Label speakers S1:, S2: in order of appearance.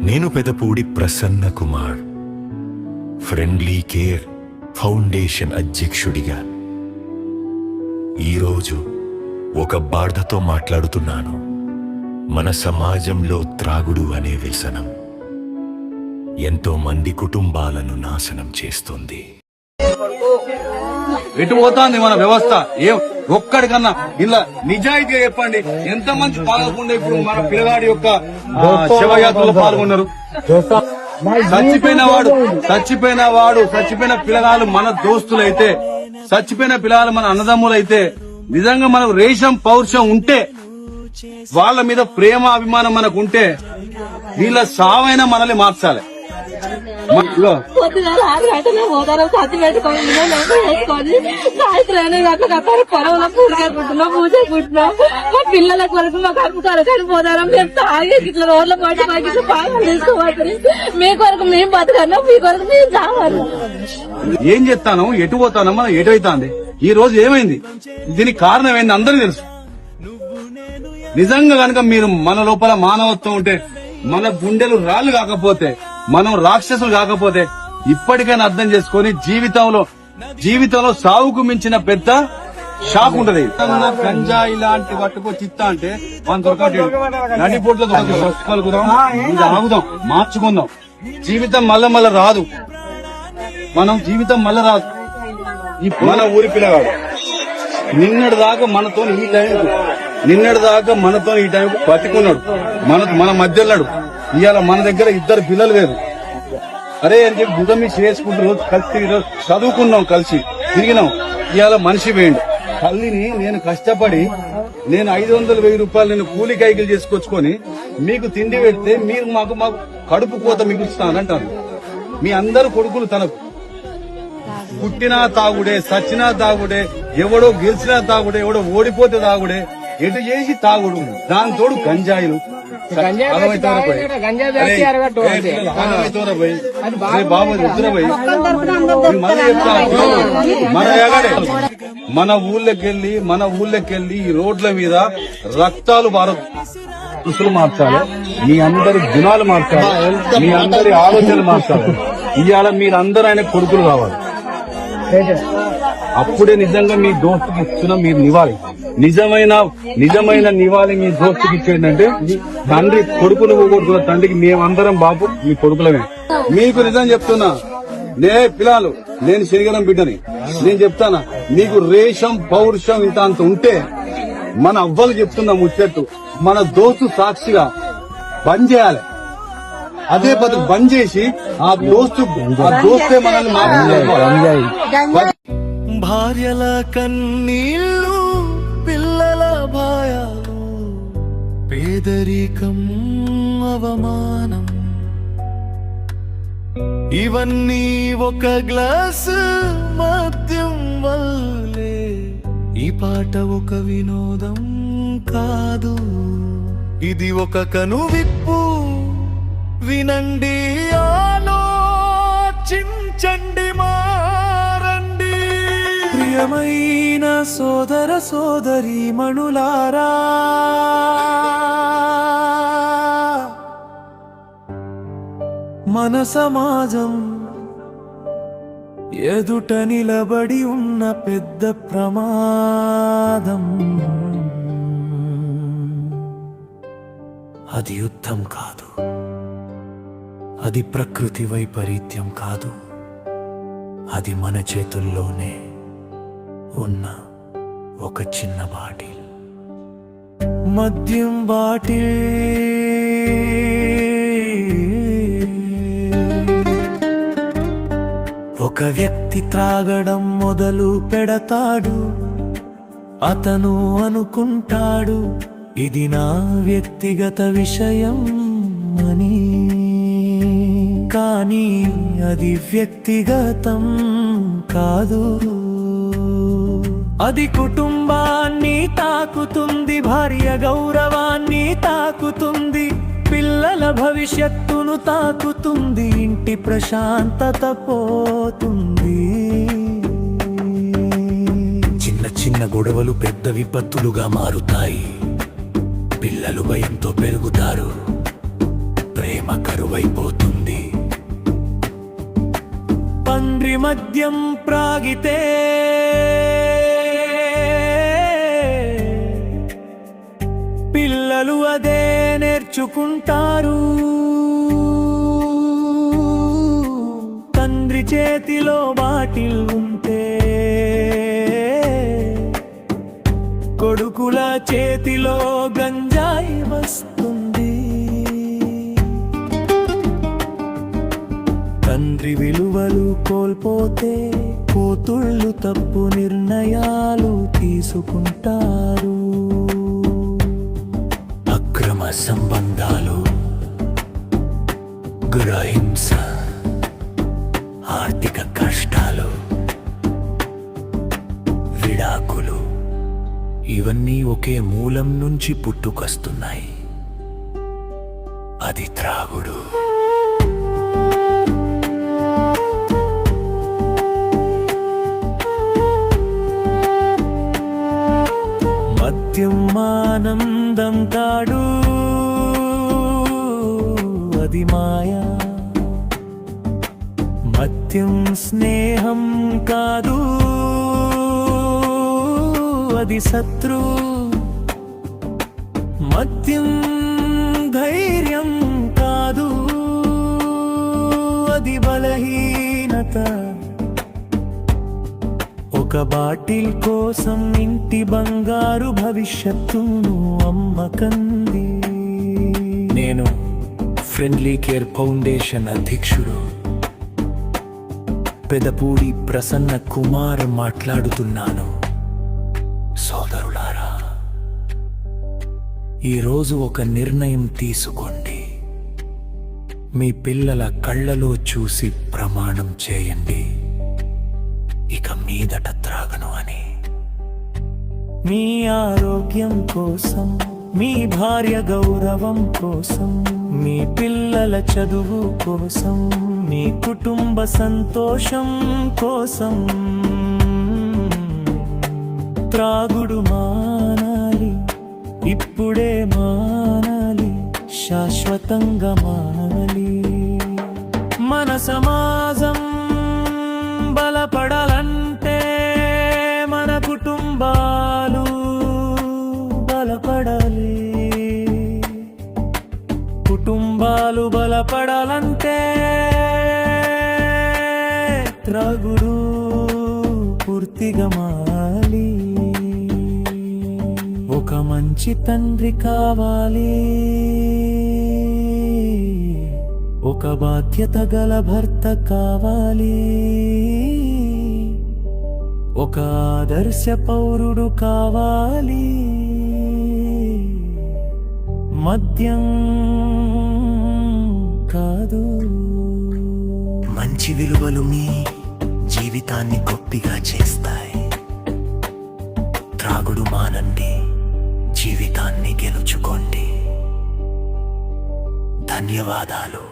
S1: నేను Pedapudi Prasanna Kumar, friendly care foundation అధ్యక్షుడిగా ఈరోజు ఒక బాధతో మాట్లాడుతున్నాను. మన సమాజంలో త్రాగుడు అనే వ్యసనం ఎంతో మంది కుటుంబాలను నాశనం చేస్తుంది.
S2: ఎటు పోతాంది మన వ్యవస్థ? ఒక్కడికన్నా ఇలా నిజాయితీగా చెప్పండి, ఎంత మంది పాల్గొకుండా ఇప్పుడు మన పిల్లగాడి యొక్క శవయాత్రలో పాల్గొన్నారు. చచ్చిపోయిన పిల్లగాళ్ళు మన దోస్తులైతే, చచ్చిపోయిన పిల్లగాళ్ళు మన అన్నదమ్ములైతే, నిజంగా మనకు రేషం పౌరుషం ఉంటే, వాళ్ళ మీద ప్రేమ అభిమానం మనకు ఉంటే, వీళ్ళ సావైనా మనల్ని మార్చాలి.
S3: పొద్దున 6 గంటలు పోతారు, సత్తి పెట్టుకొని సాయంత్రం గంటలకు పొలంలో పూజకుంటున్నాం, మా పిల్లల కొరకు మా కడుపు కొరకు పోతారు. మేము తాగి ఇట్లా రోడ్ల పాటు మాకు ఇట్లా బాగా తీసుకోవాలి. మీ కొరకు మేము బతకన్నాం, మీ కొరకు మేము చావాలి.
S2: ఏం చెప్తాను, ఎటు పోతాను, మనం ఎటు అవుతాంది. ఈ రోజు ఏమైంది, దీనికి కారణం ఏంది అందరికీ తెలుసు. నిజంగా కనుక మీరు మన లోపల మానవత్వం ఉంటే, మన గుండెలు రాళ్లు కాకపోతే, మనం రాక్షసులు కాకపోతే, ఇప్పటికైనా అర్థం చేసుకొని జీవితంలో సాగుకు మించిన పెద్ద షాక్ ఉంటది. గంజా ఇలాంటి పట్టుకొచ్చి ఇస్తా అంటే మనం దొరకట్లేదు. నడిపోట్లో ఆగుదాం, మార్చుకుందాం. జీవితం మళ్ళా రాదు, జీవితం మళ్ళా రాదు. మన ఊరి పిల్లగాడు నిన్నటి దాకా మనతో ఈ టైంకు బతికున్నాడు, మన మధ్యలో. ఇవాళ మన దగ్గర 2 పిల్లలు లేరు. అరే అని చెప్పి బుధమి చేసుకుంటూ రోజు కలిసి చదువుకున్నాం, కలిసి తిరిగినాం. ఇవాళ మనిషి వేయండి. తల్లిని నేను కష్టపడి 500,000 రూపాయలు నేను కూలి కైకిలు చేసుకొచ్చుకొని మీకు తిండి పెడితే మీరు మాకు కడుపు కోత మిగులుస్తానంటారు. మీ అందరు కొడుకులు తనకు పుట్టినా తాగుడే, సచ్చినా తాగుడే, ఎవడో గెలిచినా తాగుడే, ఎవడో ఓడిపోతే తాగుడే, ఎటు చేసి తాగుడు. దాని తోడు గంజాయిలు మన ఊళ్ళకెళ్ళి ఈ రోడ్ల మీద రక్తాలు దుస్తులు మార్చాలి, మీ అందరి గుణాలు మార్చాలి, మీ అందరి ఆలోచనలు మార్చాలి. ఇవాళ మీరందరూ ఆయన కొడుకులు కావాలి. అప్పుడే నిజంగా మీ దోస్తుకి ఇస్తున్న మీరు నివాళి, నిజమైన నివాళి మీ దోస్తుకి ఇచ్చేటంటే, తండ్రి కొడుకును పోగొట్టుకున్న తండ్రికి మేమందరం బాబు మీ కొడుకులమే. మీకు నిజం చెప్తున్నా, పిల్లలు, నేను శనిగరం బిడ్డని, నేను చెప్తానా, మీకు రేషం పౌరుషం ఇంత అంత ఉంటే, మన అవ్వలు చెప్తున్నా ముచ్చట్టు, మన దోస్తు సాక్షిగా బంద్ చేయాలి. అదే పద్ధతి బంద్ చేసి ఆ దోస్తే మనల్ని మార్చాలి.
S4: భార్యల కన్నీళ్ళు, పిల్లల భయాలు, పేదరికం, అవమానం, ఇవన్నీ ఒక గ్లాసు మద్యం వల్లే. ఈ పాట ఒక వినోదం కాదు, ఇది ఒక కనువిప్పు. వినండి, ఆలోచించండి, మారండి. ప్రియమైన సోదర సోదరీ మణులారా, మన సమాజం ఎదుట నిలబడి ఉన్న పెద్ద ప్రమాదం. అది యుద్ధం కాదు, అది ప్రకృతి వైపరీత్యం కాదు, అది మన చేతుల్లోనే ఉన్న ఒక చిన్న బాటిల్, మద్యం బాటిల్. ఒక వ్యక్తి త్రాగడం మొదలు పెడతాడు, అతను అనుకుంటాడు ఇది నా వ్యక్తిగత విషయం అని. కానీ అది వ్యక్తిగతం కాదు, అది కుటుంబాన్ని తాకుతుంది, భార్య గౌరవాన్ని తాకుతుంది, పిల్లల భవిష్యత్తును తాకుతుంది, ఇంటి ప్రశాంతత పోతుంది. చిన్న చిన్న గొడవలు పెద్ద విపత్తులుగా మారుతాయి. పిల్లలు భయంతో పెరుగుతారు, ప్రేమ ప్రేమ కరువైపోతుంది. తండ్రి మద్యం ప్రాగితే పిల్లలు అదే నేర్చుకుంటారు. తండ్రి చేతిలో బాటిల్ ఉంటే కొడుకుల చేతిలో గంజాయి వస్తుంది. తండ్రి విలువలు కోల్పోతే కూతుళ్ళు తప్పు నిర్ణయాలు తీసుకుంటారు. అక్రమ సంబంధాలు, గృహహింస, ఆర్థిక కష్టాలు, విడాకులు ఇవన్నీ ఒకే మూలం నుంచి పుట్టుకొస్తున్నాయి. అది త్రాగుడు. మద్యం ఆనందం కాడు, అది మాయా. మద్యం స్నేహం కాదు, అది శత్రు. మద్యం ధైర్యం కాదు, అది బలహీనత. ఒక బాటిల్ కోసం ఇంటి బంగారు భవిష్యత్తును అమ్మకంది. నేను ఫ్రెండ్లీ కేర్ ఫౌండేషన్ అధ్యక్షుడు పెదపూడి ప్రసన్న కుమార్ మాట్లాడుతున్నాను. సోదరులారా, ఈరోజు ఒక నిర్ణయం తీసుకోండి. మీ పిల్లల కళ్ళలో చూసి ప్రమాణం చేయండి, ఇక మీదట త్రాగను అని. మీ ఆరోగ్యం కోసం, మీ భార్య గౌరవం కోసం, మీ పిల్లల చదువు కోసం, మీ కుటుంబ సంతోషం కోసం త్రాగుడు మానాలి. ఇప్పుడే మానాలి, శాశ్వతంగా మానాలి. మన సమాజం బలపడాలంటే మన కుటుంబాలు బలపడాలి. కుటుంబాలు బలపడాలంటే త్రాగుడు పూర్తిగా మారాలి. ఒక మంచి తండ్రి కావాలి, ఒక బాధ్యత గల భర్త కావాలి, ఒక ఆదర్శ పౌరుడు కావాలి. మద్యం కాదు. మంచి విలువలు మీ జీవితాన్ని గొప్పగా చేస్తాయి. త్రాగుడు మానండి, జీవితాన్ని గెలుచుకోండి. ధన్యవాదాలు.